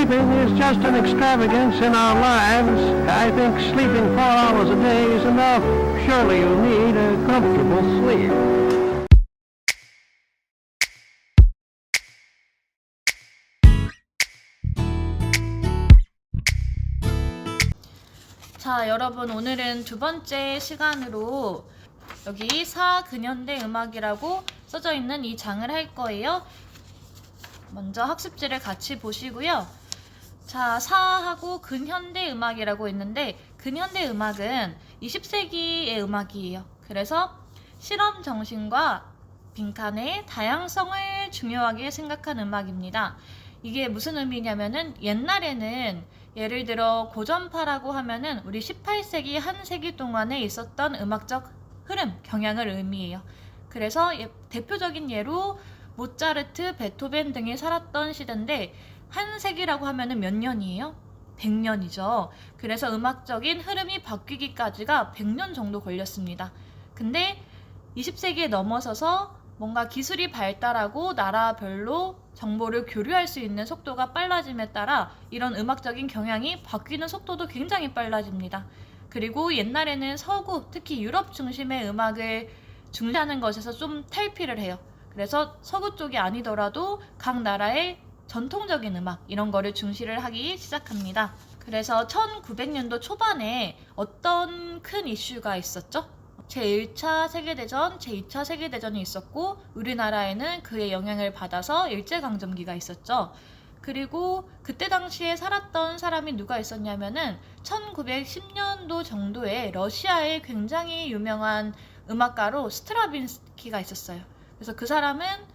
Sleeping is just an extravagance in our lives. I think sleeping 4 hours a day is enough. Surely you need a comfortable sleep. 자, 여러분, 오늘은 두 번째 시간으로 여기 사근현대 음악이라고 써져 있는 이 장을 할 거예요. 먼저 학습지를 같이 보시고요. 자, 사하고 근현대 음악이라고 있는데, 근현대 음악은 20세기의 음악이에요. 그래서 실험 정신과 빈칸의 다양성을 중요하게 생각한 음악입니다. 이게 무슨 의미냐면은, 옛날에는 예를 들어 고전파라고 하면은 우리 18세기 한 세기 동안에 있었던 음악적 흐름, 경향을 의미해요. 그래서 대표적인 예로 모차르트, 베토벤 등이 살았던 시대인데, 한 세기라고 하면은 몇 년이에요? 100년이죠. 그래서 음악적인 흐름이 바뀌기까지가 100년 정도 걸렸습니다. 근데 20세기에 넘어서서 뭔가 기술이 발달하고 나라별로 정보를 교류할 수 있는 속도가 빨라짐에 따라 이런 음악적인 경향이 바뀌는 속도도 굉장히 빨라집니다. 그리고 옛날에는 서구, 특히 유럽 중심의 음악을 중시하는 것에서 좀 탈피를 해요. 그래서 서구 쪽이 아니더라도 각 나라의 전통적인 음악, 이런 거를 중시를 하기 시작합니다. 그래서 1900년도 초반에 어떤 큰 이슈가 있었죠? 제1차 세계대전, 제2차 세계대전이 있었고, 우리나라에는 그의 영향을 받아서 일제강점기가 있었죠. 그리고 그때 당시에 살았던 사람이 누가 있었냐면은 1910년도 정도에 러시아의 굉장히 유명한 음악가로 스트라빈스키가 있었어요. 그래서 그 사람은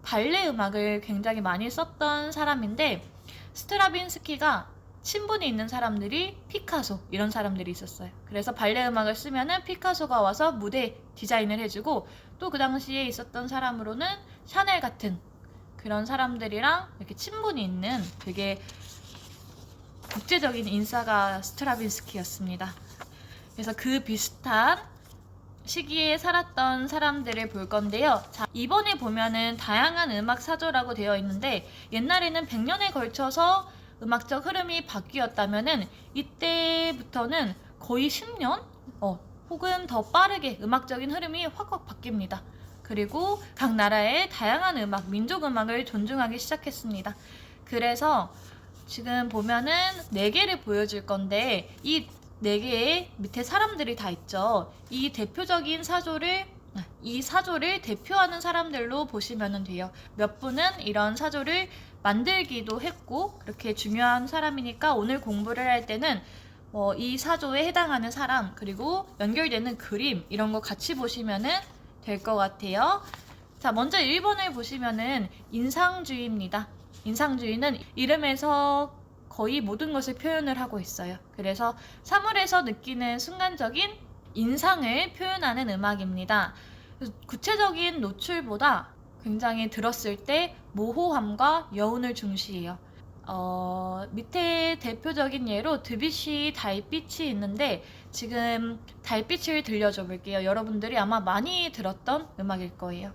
발레 음악을 굉장히 많이 썼던 사람인데, 스트라빈스키가 친분이 있는 사람들이 피카소, 이런 사람들이 있었어요. 그래서 발레 음악을 쓰면은 피카소가 와서 무대 디자인을 해주고, 또 그 당시에 있었던 사람으로는 샤넬 같은 그런 사람들이랑 이렇게 친분이 있는 되게 국제적인 인싸가 스트라빈스키였습니다. 그래서 그 비슷한 시기에 살았던 사람들을 볼 건데요. 자, 이번에 보면은 다양한 음악 사조라고 되어 있는데, 옛날에는 100년에 걸쳐서 음악적 흐름이 바뀌었다면은 이때부터는 거의 10년? 혹은 더 빠르게 음악적인 흐름이 확확 바뀝니다. 그리고 각 나라의 다양한 음악, 민족 음악을 존중하기 시작했습니다. 그래서 지금 보면은 4개를 보여줄 건데, 이 4개의 밑에 사람들이 다 있죠. 이 사조를 대표하는 사람들로 보시면 돼요. 몇 분은 이런 사조를 만들기도 했고, 그렇게 중요한 사람이니까 오늘 공부를 할 때는 이 사조에 해당하는 사람, 그리고 연결되는 그림, 이런 거 같이 보시면은 될 것 같아요. 자, 먼저 1번을 보시면은 인상주의입니다. 인상주의는 이름에서 거의 모든 것을 표현을 하고 있어요. 그래서 사물에서 느끼는 순간적인 인상을 표현하는 음악입니다. 구체적인 노출보다 굉장히 들었을 때 모호함과 여운을 중시해요. 밑에 대표적인 예로 드뷔시 달빛이 있는데, 지금 달빛을 들려줘 볼게요. 여러분들이 아마 많이 들었던 음악일 거예요.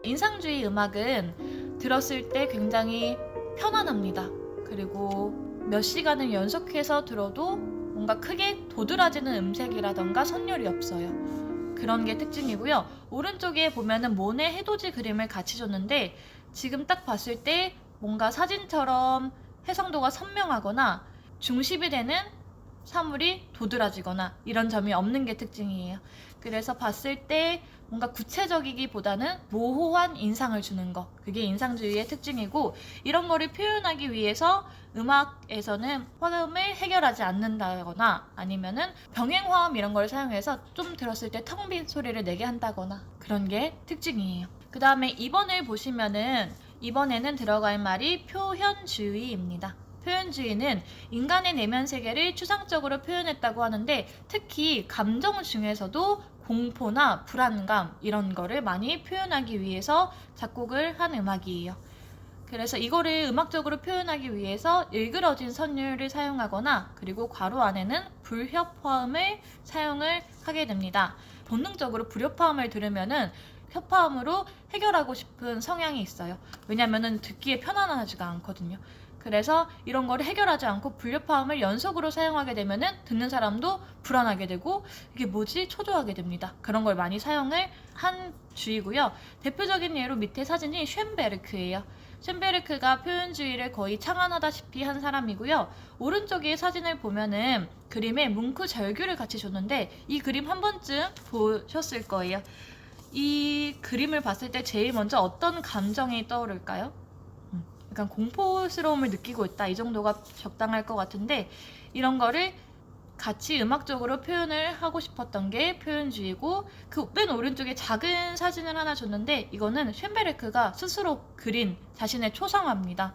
인상주의 음악은 들었을 때 굉장히 편안합니다. 그리고 몇 시간을 연속해서 들어도 뭔가 크게 도드라지는 음색이라던가 선율이 없어요. 그런 게 특징이고요. 오른쪽에 보면은 모네 해돋이 그림을 같이 줬는데, 지금 딱 봤을 때 뭔가 사진처럼 해상도가 선명하거나 중심이 되는 사물이 도드라지거나 이런 점이 없는 게 특징이에요. 그래서 봤을 때 뭔가 구체적이기보다는 모호한 인상을 주는 거, 그게 인상주의의 특징이고, 이런 거를 표현하기 위해서 음악에서는 화음을 해결하지 않는다거나 아니면은 병행화음 이런 걸 사용해서 좀 들었을 때 텅 빈 소리를 내게 한다거나, 그런 게 특징이에요. 그 다음에 2번을 보시면은, 이번에는 들어갈 말이 표현주의입니다. 표현주의는 인간의 내면 세계를 추상적으로 표현했다고 하는데, 특히 감정 중에서도 공포나 불안감, 이런 거를 많이 표현하기 위해서 작곡을 한 음악이에요. 그래서 이거를 음악적으로 표현하기 위해서 일그러진 선율을 사용하거나 그리고 괄호 안에는 불협화음을 사용을 하게 됩니다. 본능적으로 불협화음을 들으면은 협화음으로 해결하고 싶은 성향이 있어요. 왜냐면은 듣기에 편안하지가 않거든요. 그래서 이런 거를 해결하지 않고 불협화음을 연속으로 사용하게 되면은 듣는 사람도 불안하게 되고 이게 뭐지? 초조하게 됩니다. 그런 걸 많이 사용을 한 주이고요. 대표적인 예로 밑에 사진이 쉔베르크예요. 쉔베르크가 표현주의를 거의 창안하다시피 한 사람이고요. 오른쪽에 사진을 보면은 그림에 뭉크 절규를 같이 줬는데 이 그림 한 번쯤 보셨을 거예요. 이 그림을 봤을 때 제일 먼저 어떤 감정이 떠오를까요? 약간 공포스러움을 느끼고 있다, 이 정도가 적당할 것 같은데 이런 거를 같이 음악적으로 표현을 하고 싶었던 게 표현주의고, 그 맨 오른쪽에 작은 사진을 하나 줬는데 이거는 쉔베르크가 스스로 그린 자신의 초상화입니다.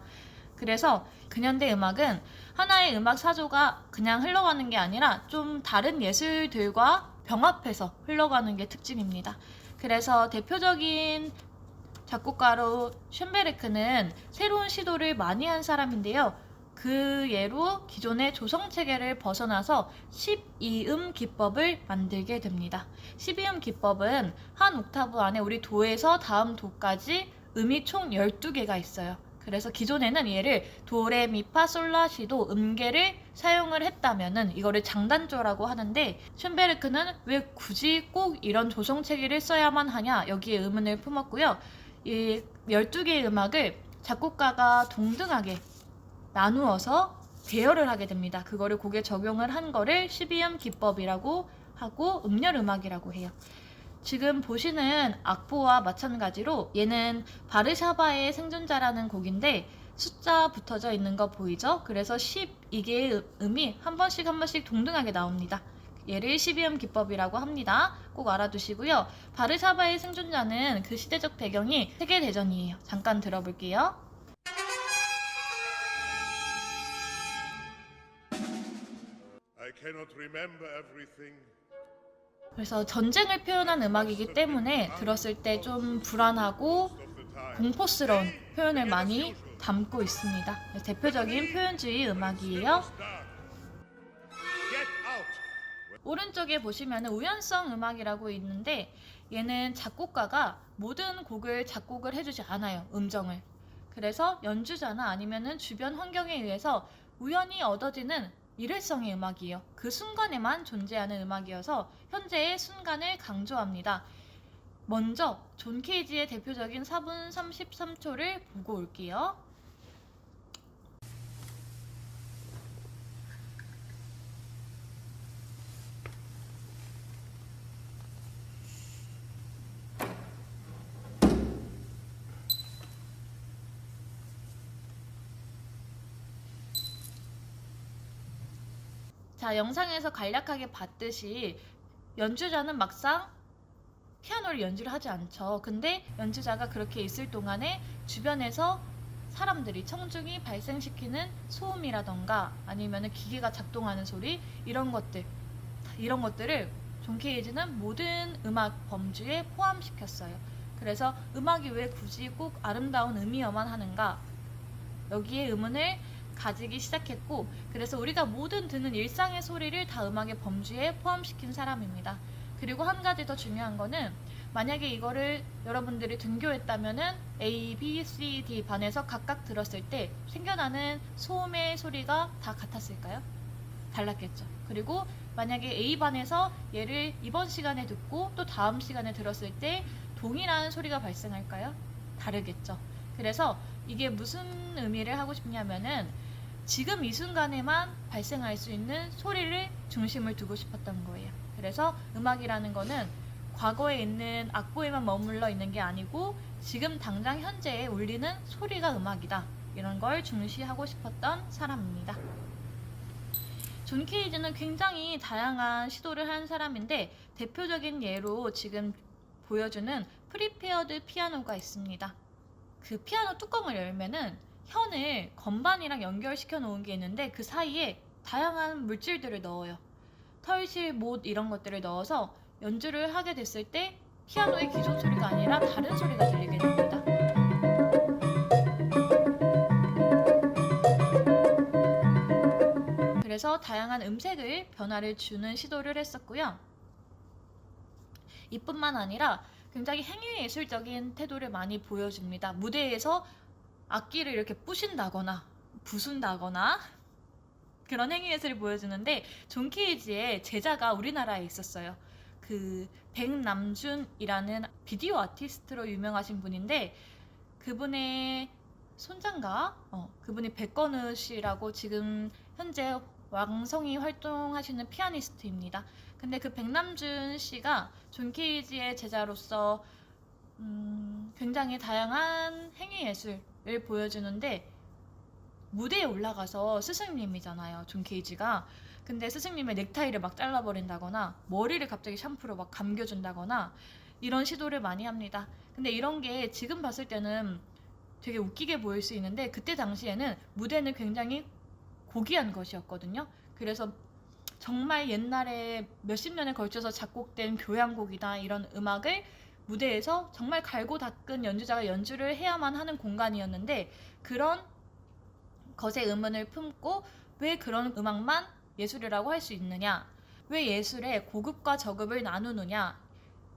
그래서 근현대 음악은 하나의 음악 사조가 그냥 흘러가는 게 아니라 좀 다른 예술들과 병합해서 흘러가는 게 특징입니다. 그래서 대표적인 작곡가로 쉔베르크는 새로운 시도를 많이 한 사람인데요. 그 예로 기존의 조성체계를 벗어나서 12음 기법을 만들게 됩니다. 12음 기법은 한 옥타브 안에 우리 도에서 다음 도까지 음이 총 12개가 있어요. 그래서 기존에는 얘를 도, 레, 미, 파, 솔, 라, 시도 음계를 사용을 했다면은 이거를 장단조라고 하는데, 쉔베르크는 왜 굳이 꼭 이런 조성체계를 써야만 하냐, 여기에 의문을 품었고요. 이 12개의 음악을 작곡가가 동등하게 나누어서 배열을 하게 됩니다. 그거를 곡에 적용을 한 거를 12음 기법이라고 하고 음렬 음악이라고 해요. 지금 보시는 악보와 마찬가지로 얘는 바르샤바의 생존자라는 곡인데 숫자 붙어져 있는 거 보이죠? 그래서 12개의 음이 한 번씩 동등하게 나옵니다. 얘를 12음 기법이라고 합니다. 꼭 알아두시고요. 바르샤바의 생존자는 그 시대적 배경이 세계대전이에요. 잠깐 들어볼게요. I cannot remember everything. 그래서 전쟁을 표현한 음악이기 때문에 들었을 때 좀 불안하고 공포스러운 표현을 많이 담고 있습니다. 대표적인 표현주의 음악이에요. Get out. 오른쪽에 보시면 우연성 음악이라고 있는데 얘는 작곡가가 모든 곡을 작곡을 해주지 않아요. 음정을. 그래서 연주자나 아니면은 주변 환경에 의해서 우연히 얻어지는 일회성의 음악이에요. 그 순간에만 존재하는 음악이어서 현재의 순간을 강조합니다. 먼저 존 케이지의 대표적인 4분 33초를 보고 올게요. 자, 영상에서 간략하게 봤듯이 연주자는 막상 피아노를 연주를 하지 않죠. 근데 연주자가 그렇게 있을 동안에 주변에서 사람들이 청중이 발생시키는 소음이라던가 아니면 기계가 작동하는 소리, 이런 것들을 존 케이지는 모든 음악 범주에 포함시켰어요. 그래서 음악이 왜 굳이 꼭 아름다운 음이어만 하는가, 여기에 의문을 가지기 시작했고, 그래서 우리가 모든 듣는 일상의 소리를 다 음악의 범주에 포함시킨 사람입니다. 그리고 한 가지 더 중요한 거는, 만약에 이거를 여러분들이 등교했다면은 A, B, C, D 반에서 각각 들었을 때 생겨나는 소음의 소리가 다 같았을까요? 달랐겠죠. 그리고 만약에 A 반에서 얘를 이번 시간에 듣고 또 다음 시간에 들었을 때 동일한 소리가 발생할까요? 다르겠죠. 그래서 이게 무슨 의미를 하고 싶냐면은 지금 이 순간에만 발생할 수 있는 소리를 중심을 두고 싶었던 거예요. 그래서 음악이라는 거는 과거에 있는 악보에만 머물러 있는 게 아니고 지금 당장 현재에 울리는 소리가 음악이다, 이런 걸 중시하고 싶었던 사람입니다. 존 케이지는 굉장히 다양한 시도를 한 사람인데 대표적인 예로 지금 보여주는 프리페어드 피아노가 있습니다. 그 피아노 뚜껑을 열면은 현을 건반이랑 연결시켜 놓은 게 있는데 그 사이에 다양한 물질들을 넣어요. 털실, 못 이런 것들을 넣어서 연주를 하게 됐을 때 피아노의 기존 소리가 아니라 다른 소리가 들리게 됩니다. 그래서 다양한 음색을 변화를 주는 시도를 했었고요. 이뿐만 아니라 굉장히 행위예술적인 태도를 많이 보여줍니다. 무대에서 악기를 이렇게 부신다거나 부순다거나 그런 행위예술을 보여주는데, 존 케이지의 제자가 우리나라에 있었어요. 그 백남준이라는 비디오 아티스트로 유명하신 분인데, 그분의 손장가, 그분이 백건우 씨라고 지금 현재 왕성히 활동하시는 피아니스트입니다. 근데 그 백남준 씨가 존 케이지의 제자로서 굉장히 다양한 행위예술을 보여주는데, 무대에 올라가서 스승님이잖아요, 존 케이지가. 근데 스승님의 넥타이를 막 잘라버린다거나 머리를 갑자기 샴푸로 막 감겨준다거나 이런 시도를 많이 합니다. 근데 이런 게 지금 봤을 때는 되게 웃기게 보일 수 있는데, 그때 당시에는 무대는 굉장히 고귀한 것이었거든요. 그래서 정말 옛날에 몇십 년에 걸쳐서 작곡된 교향곡이나 이런 음악을 무대에서 정말 갈고 닦은 연주자가 연주를 해야만 하는 공간이었는데, 그런 것의 의문을 품고 왜 그런 음악만 예술이라고 할 수 있느냐, 왜 예술의 고급과 저급을 나누느냐,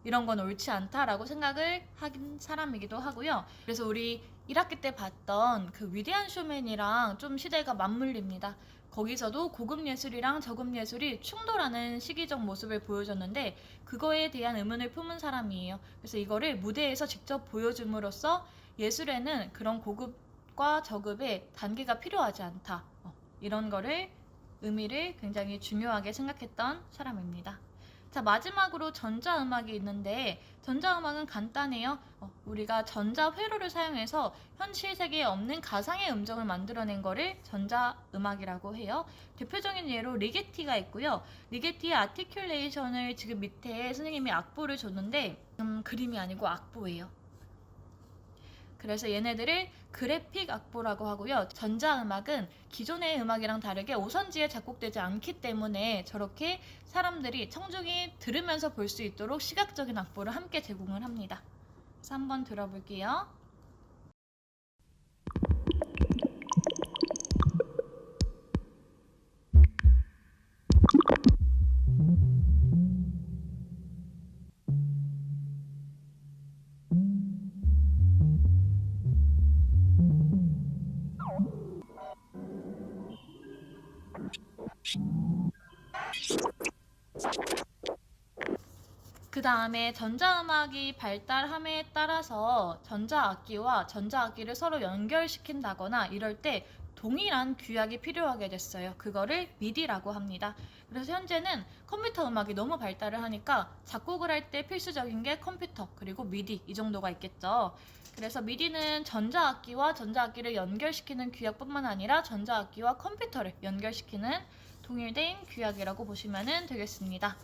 이런 건 옳지 않다라고 생각을 한 사람이기도 하고요. 그래서 우리 1학기 때 봤던 그 위대한 쇼맨이랑 좀 시대가 맞물립니다. 거기서도 고급 예술이랑 저급 예술이 충돌하는 시기적 모습을 보여줬는데, 그거에 대한 의문을 품은 사람이에요. 그래서 이거를 무대에서 직접 보여줌으로써 예술에는 그런 고급과 저급의 단계가 필요하지 않다, 이런 거를 의미를 굉장히 중요하게 생각했던 사람입니다. 자, 마지막으로 전자음악이 있는데, 전자음악은 간단해요. 우리가 전자회로를 사용해서 현실 세계에 없는 가상의 음정을 만들어낸 거를 전자음악이라고 해요. 대표적인 예로 리게티가 있고요. 리게티의 아티큘레이션을 지금 밑에 선생님이 악보를 줬는데, 그림이 아니고 악보예요. 그래서 얘네들을 그래픽 악보라고 하고요. 전자음악은 기존의 음악이랑 다르게 오선지에 작곡되지 않기 때문에 저렇게 사람들이 청중이 들으면서 볼 수 있도록 시각적인 악보를 함께 제공을 합니다. 그래서 한번 들어볼게요. 그 다음에 전자음악이 발달함에 따라서 전자악기와 전자악기를 서로 연결시킨다거나 이럴 때 동일한 규약이 필요하게 됐어요. 그거를 미디라고 합니다. 그래서 현재는 컴퓨터 음악이 너무 발달을 하니까 작곡을 할 때 필수적인 게 컴퓨터 그리고 미디, 이 정도가 있겠죠. 그래서 미디는 전자악기와 전자악기를 연결시키는 규약뿐만 아니라 전자악기와 컴퓨터를 연결시키는 동일된 규약이라고 보시면 되겠습니다.